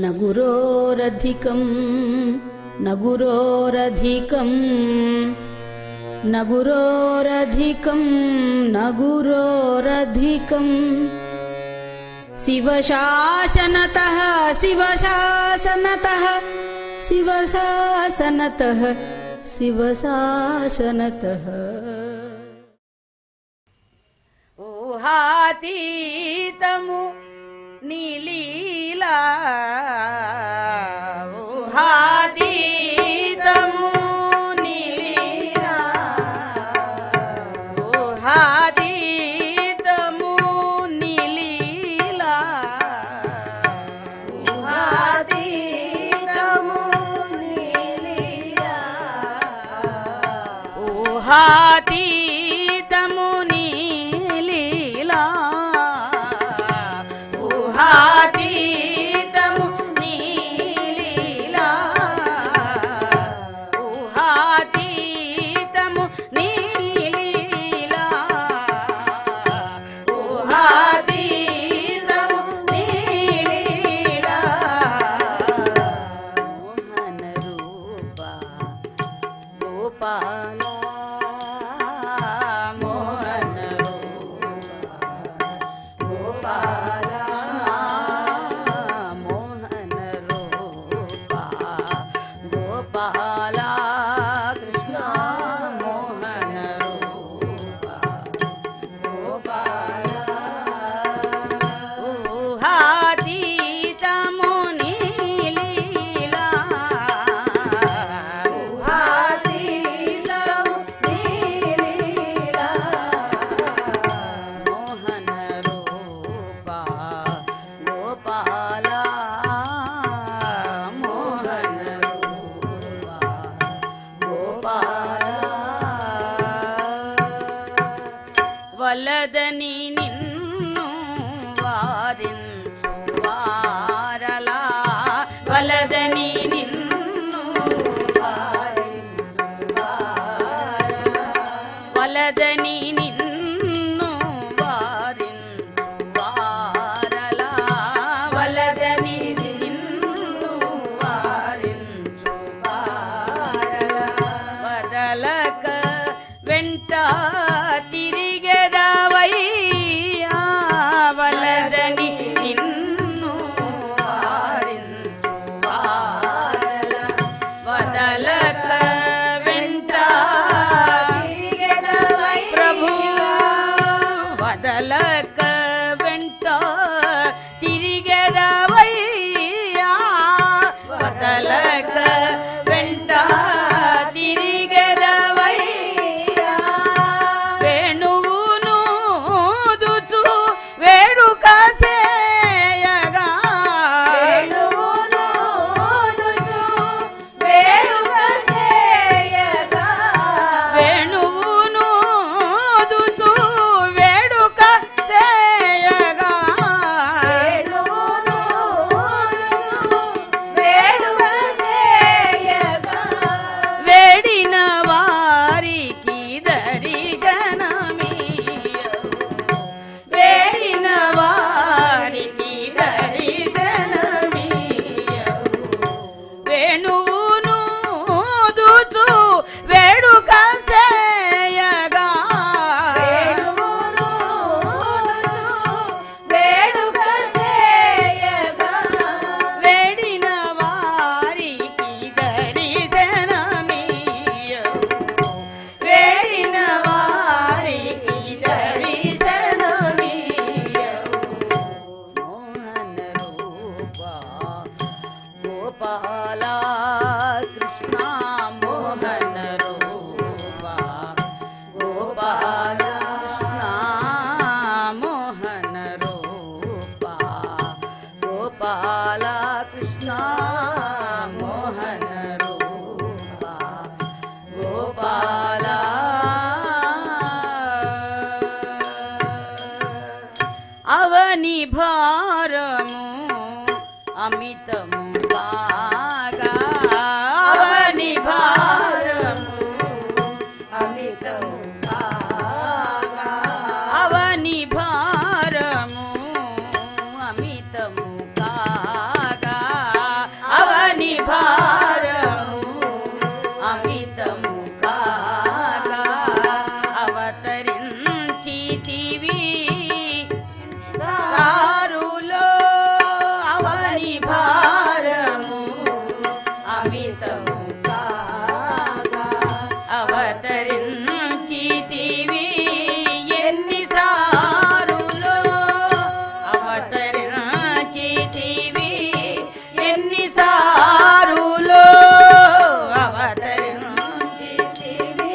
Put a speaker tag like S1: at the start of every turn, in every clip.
S1: न गुरोरधिकं न गुरोरधिकं न गुरोरधिकं न गुरोरधिकं शिवशासनतः शिवशासनतः शिवशासनतः शिवशासनतः
S2: ऊहातीतमु नीलीला ऊहातीतमु नीलीला ऊहातीतमु नीलीला ऊहातीतमु नीलीला ऊहातीतमु नीलीला ऊहातीतमु नीलीला ऊहातीतमु नीलीला ऊहातीतमु नीलीला मोहन रूपा गोपाला मोहन रूपा गोपाला मोहन रूपा गोपाला कृष्ण मोहन रूपा गोपाला ऊहातीतमु नीलीला ऊहातीतमु नीलीला मोहन रूपा गोपाला मोहन रूपा गोपाला వలదని నిన్ను వారించు వారలా వలదని నిన్ను వారించు వారలా వలదని నిన్ను వారించు వారలా వలదని నిన్ను వారించు వారలా వదలక వెంట తిరిగెదవయ్యా వలదని నిన్ను వారించు వారలా వదలక వెంట తిరిగెదవయ్యా ప్రభు వదలక వెంట తిరిగెదవయ్యా వదలక వెంట తిరిగెదవయ్యా అమితము కాగా అవతరించితివి సారులో అవని భారము అమితము కాగా అవతరించితివి ఎన్ని సారులో అవతరించితివి ఎన్ని సారులో అవతరించితివి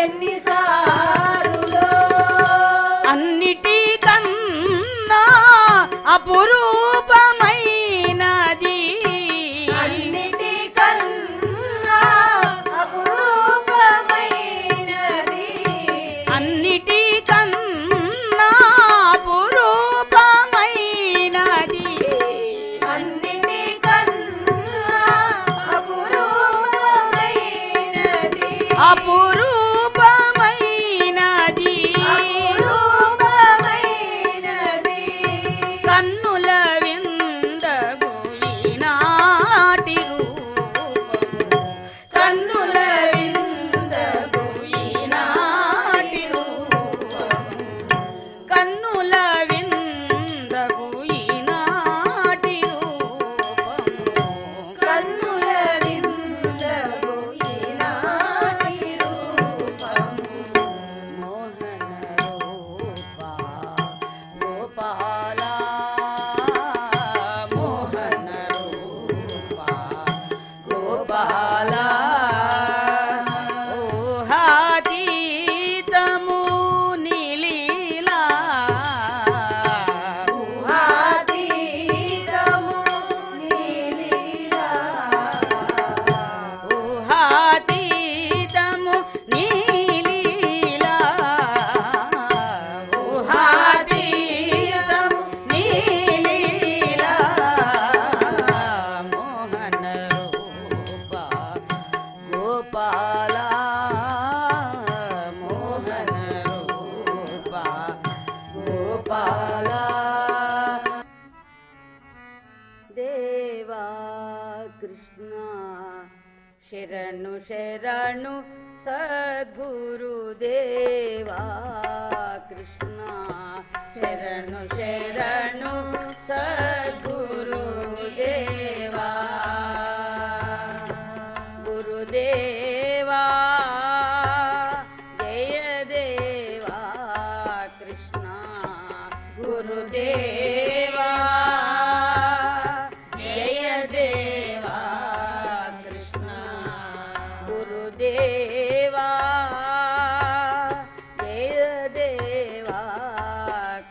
S2: ఎన్ని సారులో అన్నిటికన్నా అపురూపమైనది
S3: అన్నిటికన్నా అపురూపమైనది
S2: అన్నిటికన్నా అపురూపమైనది
S3: అన్నిటికన్నా అపురూపమైనది
S2: అపురూపమైనది
S3: అపురూపమైనది
S2: కన్నుల విందగు ఈనాటి రూపము కన్నుల విందగు ఈనాటి రూపము కన్నుల విందగు ఈనాటి రూపము
S3: కన్నుల విందగు ఈనాటి రూపము
S2: మోహన రూప గోపాల మోహన రూప గోపాల ఊహాతీతము నీలీలా
S3: ఊహాతీతము నీలీలా
S2: ఊహాతీతము నీలీలా ఊహాతీతము నీలీలా మోహన రూప గోపాల మోహన రూప గోపాల దేవా కృష్ణ శరణు శరణు సద్గురు దేవా కృష్ణ శరణు శరణు సద్గురు దేవా గురుదేవా జయ దేవా కృష్ణ గురుదేవా జయ దేవా కృష్ణ గురుదేవా జయ దేవా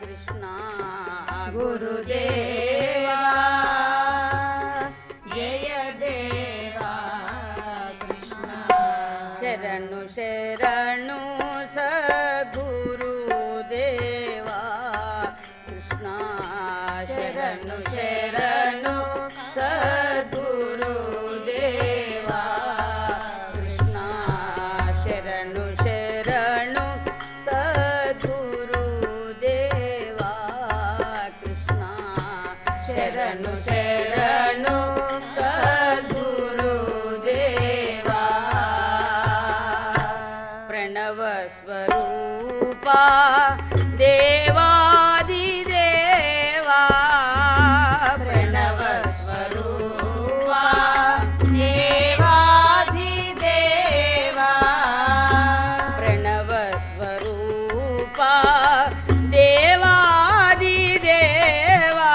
S2: కృష్ణ గురుదేవా జయ దేవా కృష్ణ శరణు శరణు సద్గురు దేవా కృష్ణ శరణు శరణు సద్గురు దేవా కృష్ణ శరణు శరణు సద్గురు దేవా కృష్ణ శరణు శరణు సద్గురు దేవా ప్రణవ స్వరూపా దేవాదిదేవా ప్రణవ స్వరూపా దేవాదిదేవా ప్రణవ స్వరూపా దేవాదిదేవా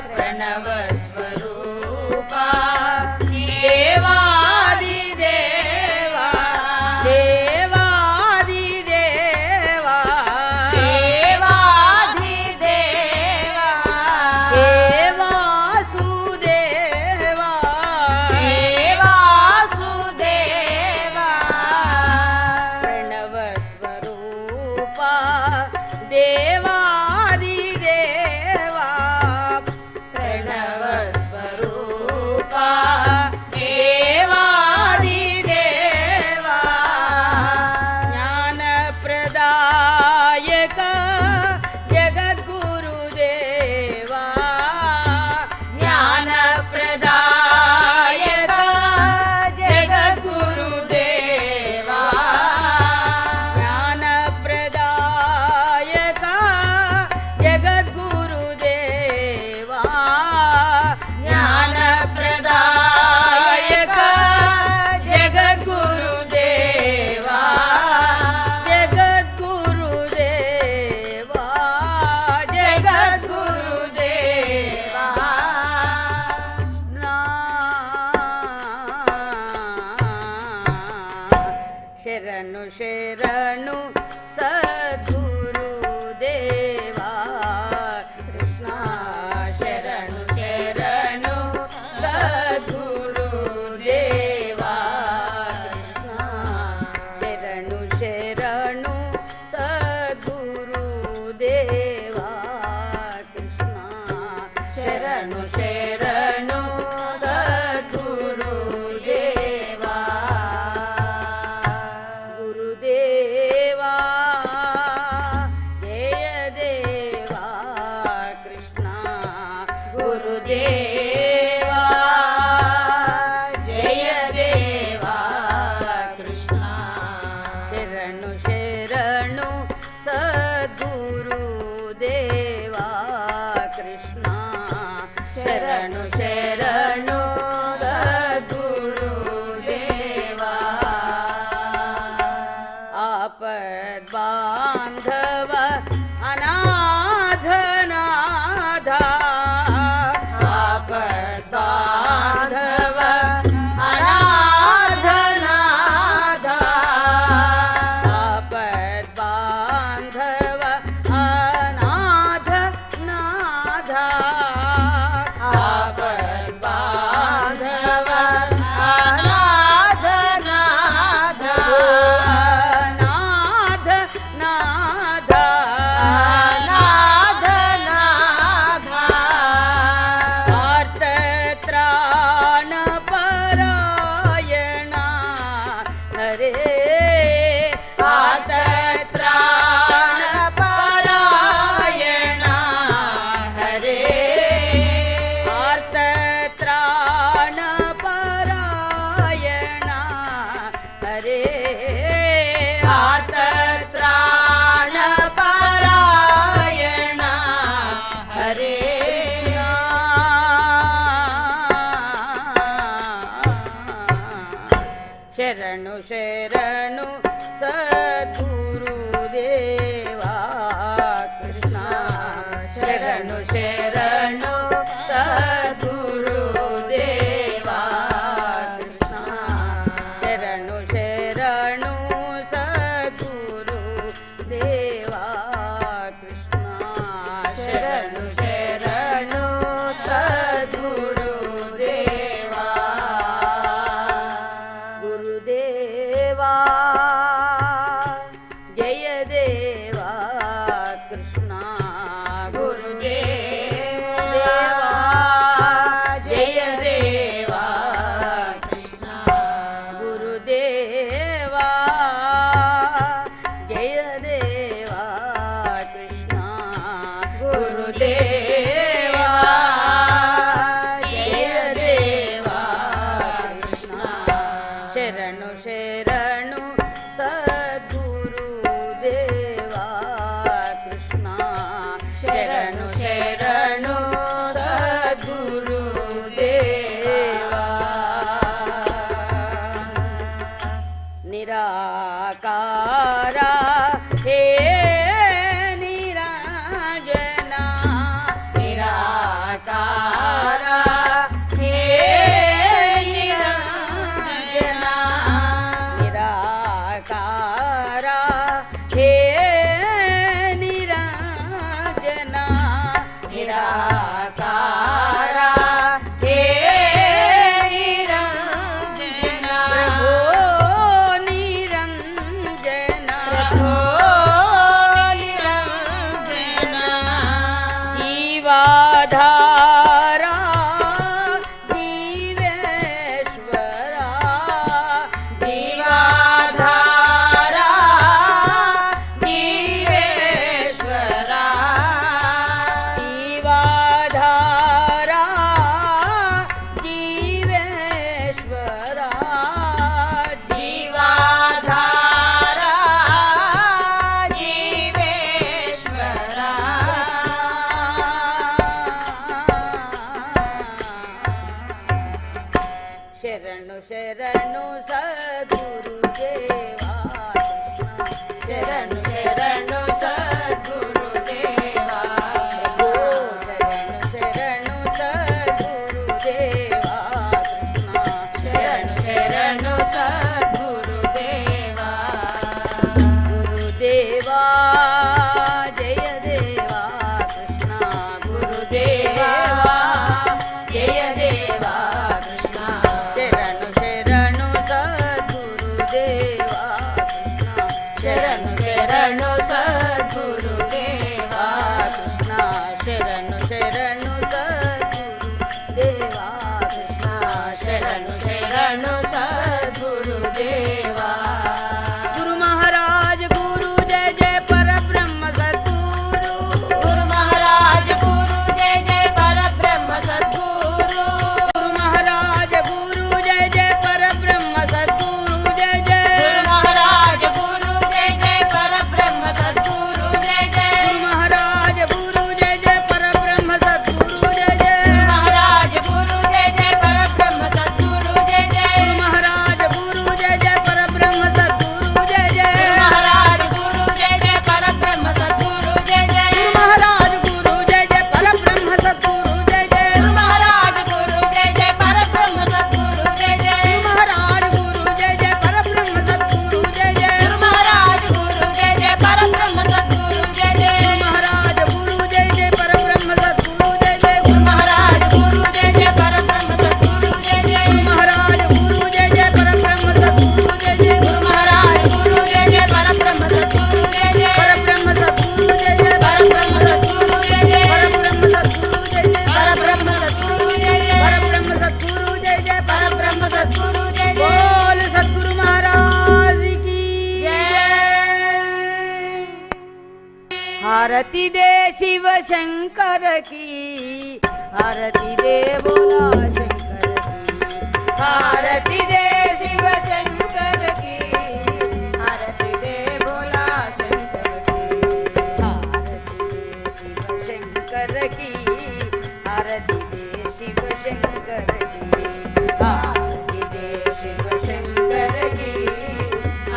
S2: ప్రణవ స్వరూపా దేవాదిదేవా దేవాదిదేవా ಶರಣು ಶರಣು ಸದ್ಗುರು ದೇವಾ ಕೃಷ್ಣ ಶರಣು ಶರಣು ಸದ್ಗುರು ದೇವಾ ಕೃಷ್ಣ ಶರಣು ಶರಣು ಸದ್ಗುರು ದೇವಾ ಕೃಷ್ಣ ಶರಣು ಶರಣು ಸದ್ಗುರು ದೇವಾ ಗುರುದೇವಾ ಜಯ ದೇವಾ ಕೃಷ್ಣ ಗುರುದೇವಾ ಜಯ ದೇವಾ ಕೃಷ್ಣ ಶರಣು ಶರಣು ಸದ್ಗುರು ದೇವಾ ಕೃಷ್ಣ ಶರಣು ಶರಣು ಸದ್ಗುರು ದೇವಾ ಆಪದ್ ಬಾಂಧವ ಅನಾಥನಾಥ ಆಪದ್ ಬಾಂಧವ ಅನಾಥನಾಥ ಆಪದ್ ಬಾಂಧವ ಅನಾಥನಾಥ ಆಪದ್ ಬಾಂಧವ ಅನಾಥನಾಥ ನಾಥ ನಾಥ ನಾಥ ನಾಥ ಆರ್ತತ್ರಾಣ ಪರಾಯಣ ಹರೇ ಆರ್ತತ್ರಾಣ ಪರಾಯಣ ಹರೇ ಆರ್ತತ್ರಾಣ ಪರಾಯಣ ಹರೇ ಆರ್ತತ್ರಾಣ ಪರಾಯಣ ಹರೇ ಶರಣು ಶರಣು ಸದ್ಗುರು ದೇವಾ ಕೃಷ್ಣ ಶರಣು ಶರಣು ಸದ್ಗುರು ದೇವಾ ಕೃಷ್ಣ ಶರಣು ಶರಣು ಸದ್ಗುರು ದೇವಾ ಕೃಷ್ಣ ಶರಣು ಶರಣು ಸದ್ಗುರು ದೇವಾ ಗುರುದೇವಾ ಜಯ ದೇವಾ ಕೃಷ್ಣ ಗುರುದೇವಾ ಜಯ ದೇವಾ ಕೃಷ್ಣ ಗುರುದೇವಾ ಜಯ ದೇವಾ ಕೃಷ್ಣ ಗುರುದೇವಾ ಜಯ ದೇವಾ ಕೃಷ್ಣ ಶರಣು ಶರಣು ಸದ್ಗುರು ದೇವಾ ಕೃಷ್ಣ ಶರಣು ಶರಣು ಸದ್ಗುರು ದೇವಾ ನಿರಾಕಾರ ಹೇ ನಿರಾಜನ ನಿರಾಕಾರ ಹೇ ನಿರಾಜನ ನಿರಾಕಾರ ಹೇ ನಿರಾಜನ ನಿರಾಕಾರ ಹೇ ನಿರಂಜನ ಪ್ರಭೋ ನಿರಂಜನ శరణు శరణు సద్గురుదేవా కృష్ణ శరణు శరణు సద్గురుదేవా కృష్ణ శరణు శరణు సద్గురుదేవా గురు మహారాజ్ గురు జయ జయ పరబ్రహ్మ సద్గురు
S3: గురు మహారాజ్ గురు జయ జయ పరబ్రహ్మ సద్గురు
S2: గురు మహారాజ్ గురు జయ జయ పరబ్రహ్మ సద్గురు జయ జయ
S3: గురు మహారాజ్ గురు జయ జయ పరబ్రహ్మ సద్గురు జయ జయ
S2: గురు మహారాజ్ గురు జయ జయ పరబ్రహ్మ సద్గురు జయ జయ
S3: గురు మహారాజ్ గురు జయ జయ పరబ్రహ్మ సద్గురు జయ జయ
S2: గురు మహారాజ్ గురు జయ జయ పరబ్రహ్మ సద్గురు జయ జయ
S3: గురు మహారాజ్ గురు జయ జయ పరబ్రహ్మ సద్గురు జయ జయ
S2: గురు మహారాజ్ గురు జయ జయ పరబ్రహ్మ సద్గురు జయ జయ
S3: గురు మహారాజ్ గురు జయ జయ పరబ్రహ్మ సద్గురు జయ జయ
S2: గురు మహారాజ్ గురు జయ జయ పరబ్రహ్మ సద్గురు జయ జయ
S3: గురు మహారాజ్ గురు జయ జయ పరబ్రహ్మ సద్గురు జయ జయ
S2: గురు మహారాజ్ గురు జయ జయ పరబ్రహ్మ సద్గురు జయ జయ
S3: గురు మహారాజ్ గురు జయ జయ పరబ్రహ్మ సద్గురు జయ జయ
S2: గురు మహారాజ్ గురు జయ జయ పరబ్రహ్మ సద్గురు జయ జయ
S3: గురు మహారాజ్ గురు జయ జయ పరబ్రహ్మ సద్గురు జయ జయ
S2: పరబ్రహ్మ సద్గురు జయ జయ
S3: పరబ్రహ్మ సద్గురు జయ జయ
S2: పరబ్రహ్మ సద్గురు జయ జయ
S3: పరబ్రహ్మ సద్గురు జయ జయ
S2: పరబ్రహ్మ సద్గురు జయ జయ
S3: పరబ్రహ్మ సద్గురు జయ జయ
S2: बोल सद्गुरु महाराज की आरती दे शिव शंकर की आरती दे बोला शंकर की
S3: आरती दे शिव शंकर की आरती दे भोला शंकर की
S2: आरती दे शिव शंकर की आरती दे शिव शंकर की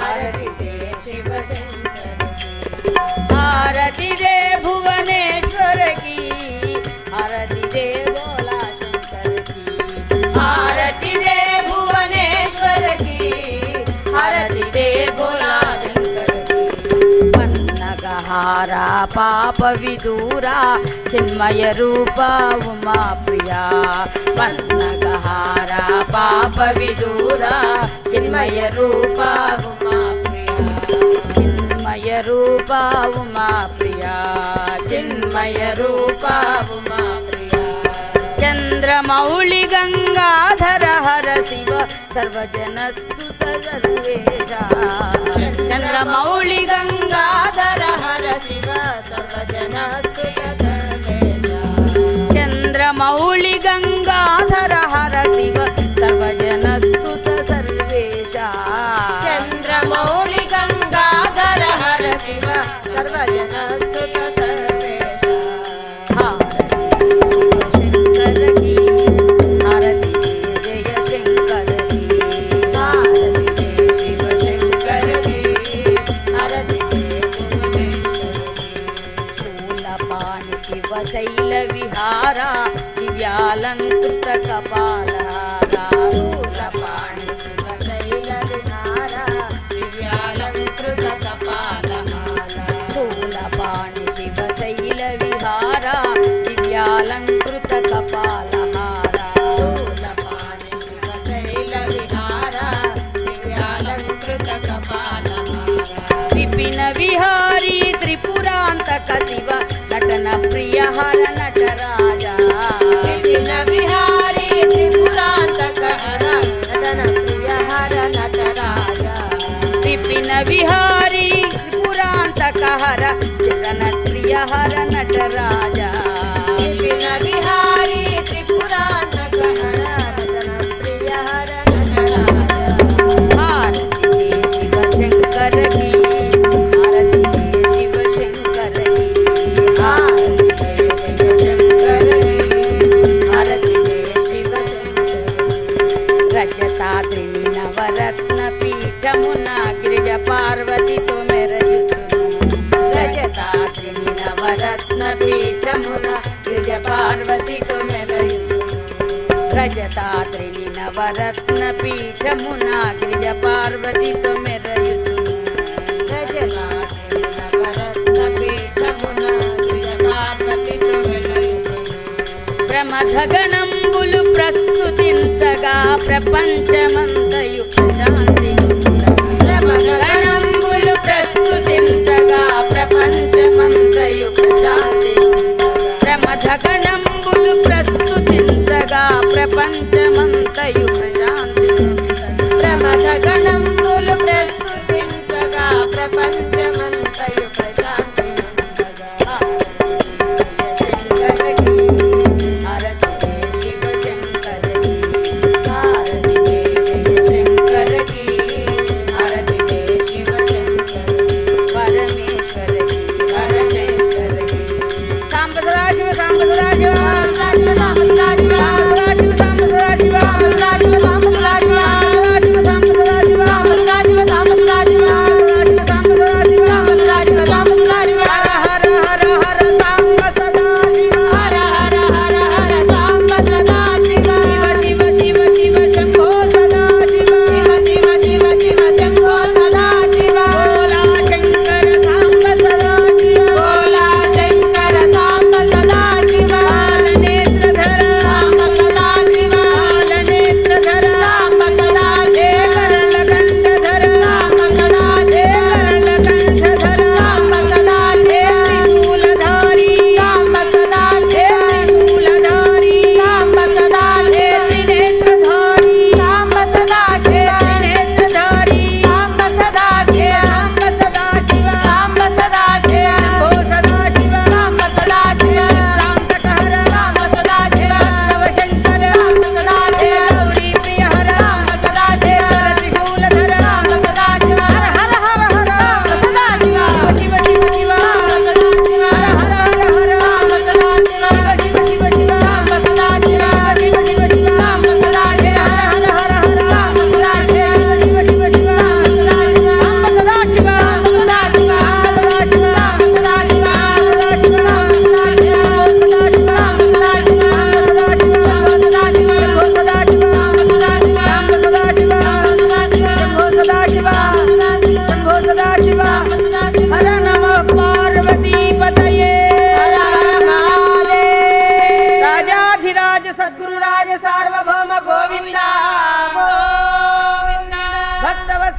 S3: आरती दे शिव शंकर की
S2: आरती दे भुवनेश्वर की आरती दे बोला शंकर की
S3: आरती दे भुवनेश्वर की आरती दे भोला शंकर की
S2: पन्नगहारा पाप विदूरा चिन्मय रूपा उमा प्रिया पन्नगहारा पाप विदूरा चिन्मय रूपा उमा प्रिया चिन्मय रूपा उमा प्रिया चिन्मय रूपा उमा प्रिया चंद्रमौळि गंगाधर हर शिव सर्वजनस्तुत सर्वेशा चंद्रमौळि
S3: गंगाधर हर शिव सर्वजनस्तुत सर्वेशा
S2: चंद्रमौळि गंगाधर हर शिव सर्वजनस्तुत सर्वेशा
S3: चंद्रमौळि गंगाधर हर शिव सर्वजनस्तुत सर्वेशा
S2: शंकर की आरती दे जय शंकर की
S3: आरती दे शिव शंकर की आरती दे भुवनेश्वर की
S2: शूलपाणि शिवशैल विहारा दिव्यालंकृत कपालहारा
S3: शूलपाणि शिवशैल विहारा दिव्यालंकृत कपालहारा
S2: शूलपाणि शिवशैल विहारा दिव्यालंकृत कपालहारा
S3: शूलपाणि शिवशैल विहारा दिव्यालंकृत कपालहारा
S2: विपिन विहारी त्रिपुरांतक शिव नटन प्रिय हर नटराजा
S3: विपिन विहारी त्रिपुरांतक हर नटन प्रिय हर नटराजा
S2: विपिन विहारी त्रिपुरांतक हर चरण प्रिय हर नटराजा
S3: विपिन विहारी त्रिपुरांतक हर नटन प्रिय हर नटराजा
S2: आरती दे शिव शंकर की आरती दे शिव शंकर की
S3: आरती दे शिव शंकर की आरती दे शिव शंकर
S2: रजताद्रि नवरत्न पीठमुना गिरिज पार्वती तो
S3: रजताद्रि नवरत्न पीठमुना गिरिज पार्वती तो
S2: रजताद्रि नवरत्न पीठमुना गिरिज पार्वती तो
S3: रजताद्रि नवरत्न पीठमुना गिरिज पार्वती तो
S2: ప్రమథగణంబులు ప్రస్తుతించగా ప్రపంచమంతయు శాంతి
S3: ప్రమథగణంబులు ప్రస్తుతించగా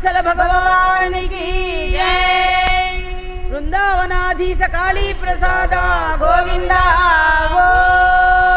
S4: वत्सल भगवान की
S3: जय
S4: वृंदावनाधीश काली प्रसादा
S3: गोविंदा गो